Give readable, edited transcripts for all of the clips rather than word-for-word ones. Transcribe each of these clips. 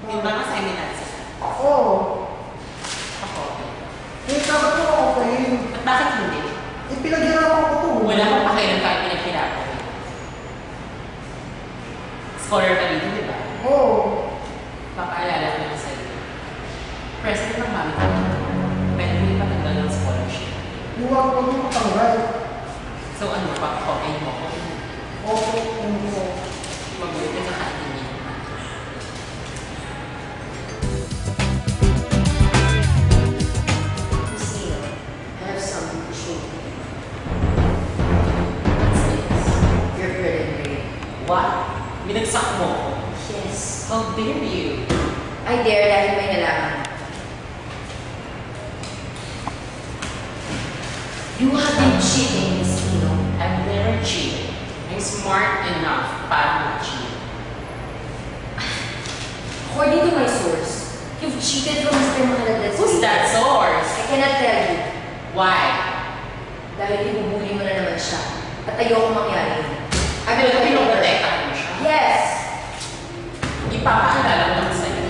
Yung mga seminars. Oo. Ako. Eh, dapat mo okay. At bakit hindi? Eh, pinaghirapan ko to. Wala akong pakialam kahit pinaghirapan. Scholar ka dito, di ba? Oo. Papaalala ko lang sa'yo. President ng mami ko. Pwede mo ipatanggal ng scholarship. Huwag ko yung matanggal. So ano, pakakopin mo ko. Okay, oo. Mabuti ka sa kainin niya. Christina, I have something to show you. What's this? Your credit grade. What? Binagsak mo ko. Yes. How dare you? I dare dahil may nalaman. You have been cheating, Miss Tino. I've never cheated. I'm smart enough para ma-cheat. According to my source, you've cheated from Mr. Mahalad's Who's that source? I cannot tell you. Why? Dahil ibubuli mo na naman siya. At ayoko mangyari yun. Ano ito pinoprotektahan mo siya? Yes! Ipapaalala ko lang sa'yo.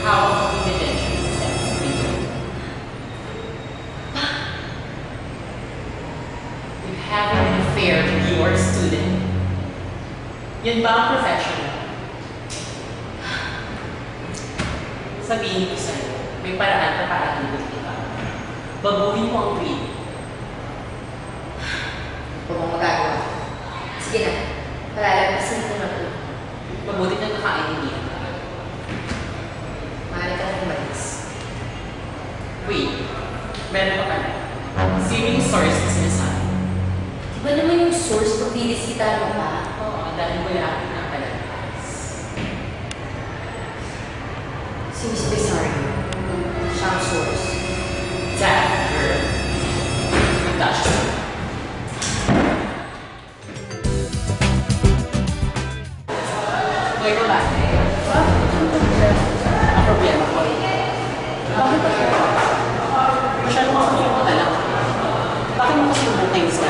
Hawak ang ebidensya sa sex video. You having an affair with your student? Yan ba ang professional? Sabihin ko sa'yo, may paraan ka para hindi kita. Baguhin mo ang tweet. Huwag mong magagawa. Sige na. Palalagpasin ko na ito. Mabuti na kakainin niya. Maaari ka na umalis. Wait, meron pa pala. Sino yung source na sinasabi? Di ba naman yung source pag didisita mo pa? Oo, dahil wala akong nakalagpas. Si Miss Besario. Siya ang source. That girl. That's true. Hoy, babae. Ang problema ko. Bakit ba siya? Masyadong makakalimutan ka lang. Bakit mo kasi yung things mo?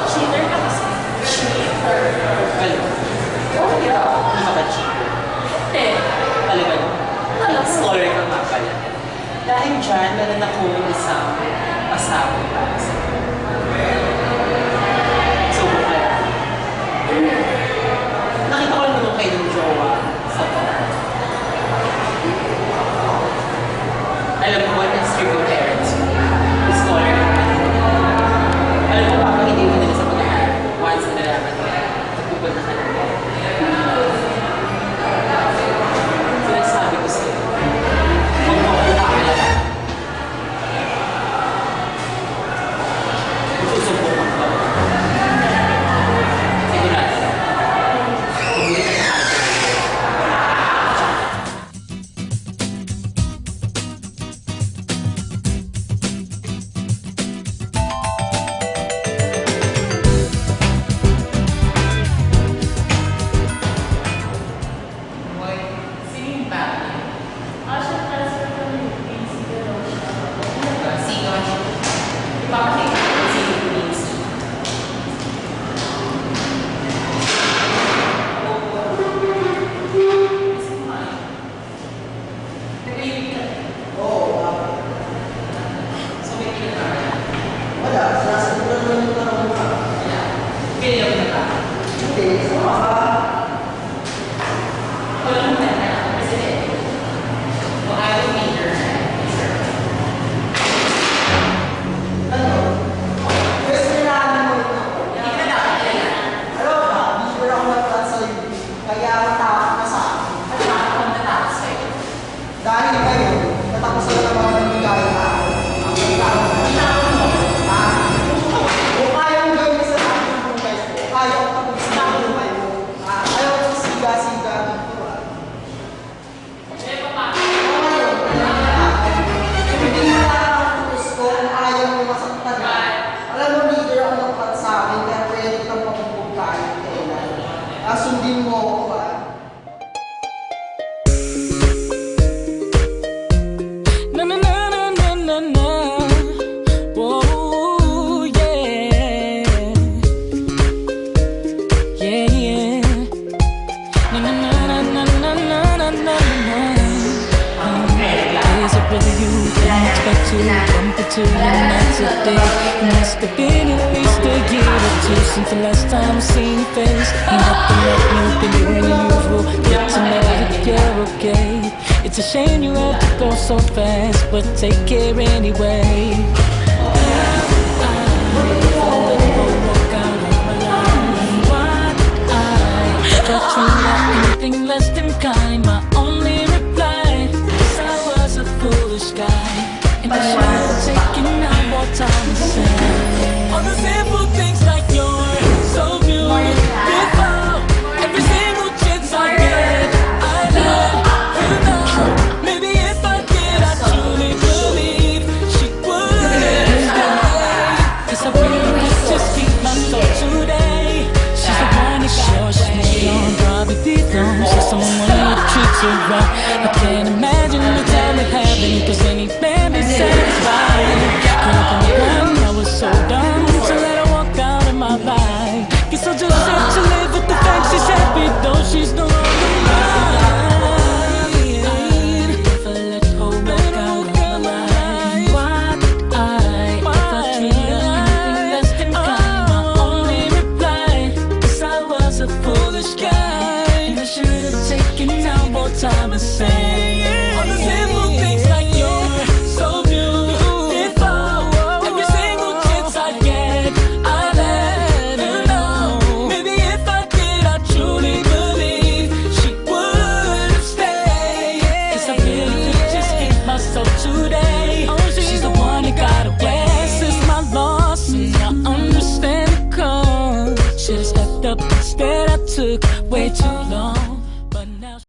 Cheater ka kasi. Cheater. Well, okay ka. Hindi ka ba cheater? Hindi. Talaga. Talagang scholar ka nga pala. Dahil dyan, meron akong isang asawa para sa So, kaya. Nakita ko lang naman kayo ng jowa sa bar. Alam mo, ang strict parents mo. Scholar ka. Alam mo, parang hindi mo nila sa pag-aaral. Once na nalaman mo, nagpupunta ka na. Sinasabi ko sa'yo, huwag mo akong kakalaman. Susubo Is it really you? Didn't expect to bump into you not today. It must have been at least a year or two since the last time I seen your face. Nothing like new, than unusual. Get to know that you're okay. It's a shame you have to go so fast, but take care anyway. But you're not anything less than kind. My only reply is I was a foolish guy, and I should have taken out more time to say all the simple things like you're so beautiful. Every single chance I get, I love you now. Maybe if I did, I truly believe she would stay. 'Cause I really just keep my soul today. She's the one that shows me on, probably belongs to someone who treats her right. I can't imagine the time we're having, 'cause any man is satisfied. I was so dumb to let her walk out of my life. Guess I'll just have to live with the fact she's happy, though she's no longer mine. If I let her walk out of my life, why did I? If I treat her anything less than kind, my only reply is I was a foolish guy, and I should have taken out more time to say all the simple things like you're so beautiful. Every single chance I get, I let her know. Maybe if I did, I truly believe she would have stayed. 'Cause I really did just keep myself today. She's the one that got away. This is my loss, and I understand the cause. Should've stepped up instead, I took way too long.